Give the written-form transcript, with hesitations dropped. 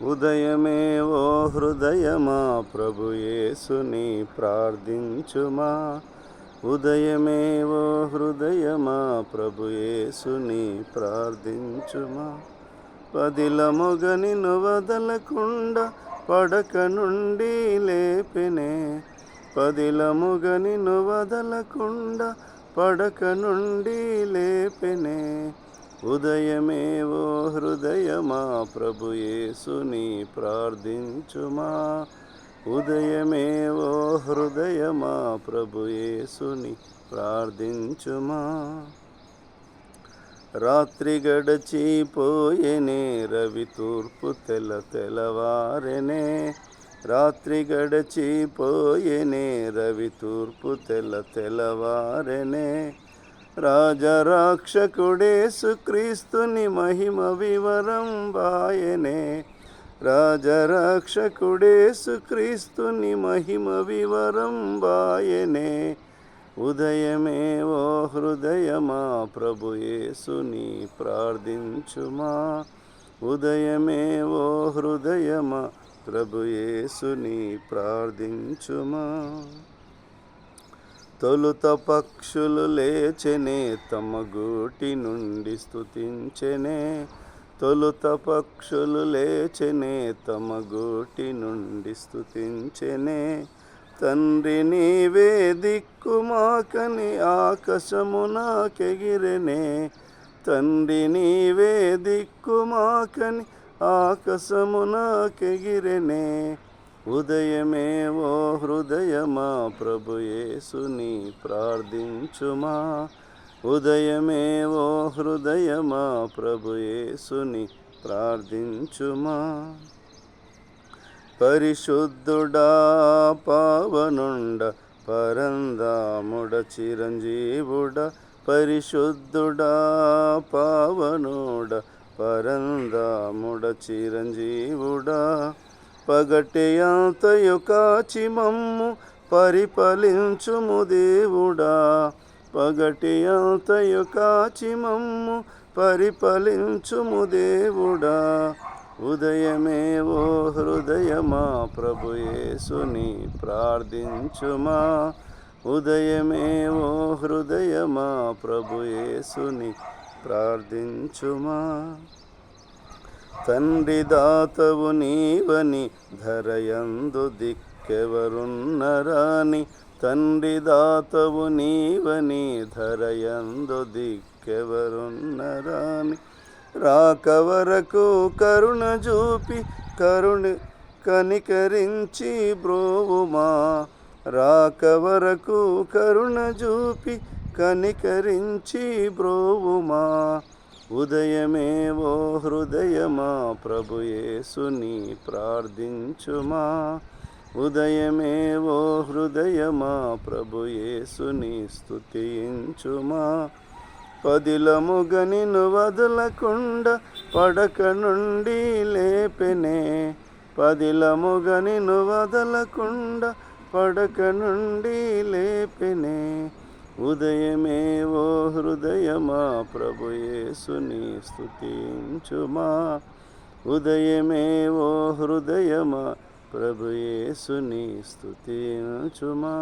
ఉదయమే ఓ హృదయమా ప్రభు యేసుని ప్రార్థించుమా. ఉదయమే ఓ హృదయమా ప్రభు యేసుని ప్రార్థించుమా. పదిలముగ నిన్ను వదలకుండా పడక నుండి లేపెనే. పదిలముగ నిన్ను వదలకుండా పడక నుండి లేపెనే. ఉదయమే ఓ హృదయమా ప్రభు యేసుని ప్రార్థించుమా. ఉదయమే ఓ హృదయమా ప్రభు యేసుని ప్రార్థించుమా. రాత్రి గడచిపోయెనే రవి తూర్పు తెల్లవారెనే. రాత్రి గడచిపోయెనే రవి తూర్పు తెల్లవారెనే. రాజరక్షకుడేసు క్రీస్తుని మహిమ వివరం బాయనే. రాజరక్షకుడేసు క్రీస్తుని మహిమ వివరం బాయనే. ఉదయమే ఓ హృదయమా ప్రభు యేసుని ప్రార్థించుమా. ఉదయమే ఓ హృదయమా ప్రభు యేసుని ప్రార్థించుమా. తొలుత పక్షులు లేచెనే తమ గూటి నుండి స్తుతించెనే. తొలుత పక్షులు లేచెనే తమ గూటి నుండి స్తుతించెనే. తండ్రి నీవే దిక్కుమాకని ఆకాశమునకెగిరెనే. తండ్రి నీవే దిక్కుమాకని ఆకాశమునకెగిరెనే. ఉదయమే ఓ హృదయమా ప్రభు యేసుని ప్రార్థించుమా. ఉదయమే ఓ హృదయమా ప్రభు యేసుని ప్రార్థించుమా. పరిశుద్ధుడా పావనుండ పరంధాముడ చిరంజీవుడ. పరిశుద్ధుడా పావనుడ పరంధాముడ చిరంజీవుడా. పగటియంతయు కాచి మమ్ము పరిపాలించుము దేవుడా. పగటియంతయు కాచి మమ్ము పరిపాలించుము దేవుడా. ఉదయమే ఓ హృదయమా ప్రభు యేసుని ప్రార్థించుమా. ఉదయమే ఓ హృదయమా ప్రభు యేసుని ప్రార్థించుమా. తండ్రి దాతవు నీవని ధరయందు దిక్కెవరున్నరాని. తండ్రి దాతవు నీవని ధరయందు దిక్కెవరున్నరాని. రాక వరకు కరుణ చూపి కనికరించి బ్రోవుమా. రాక వరకు కరుణ చూపి కనికరించి బ్రోవుమా. ఉదయమే ఓ హృదయమా ప్రభు యేసుని ప్రార్థించుమా. ఉదయమే ఓ హృదయమా ప్రభు యేసుని స్తుతించుమా. పదిలముగ నిన్ను వదలకుండా పడక నుండి లేపెనే. పదిలముగ నిన్ను వదలకుండా పడక నుండి లేపెనే. ఉదయమే ఓ హృదయమా ప్రభు యేసుని స్తుతించుమా. ఉదయమే ఓ హృదయమా ప్రభు యేసుని స్తుతించుమా.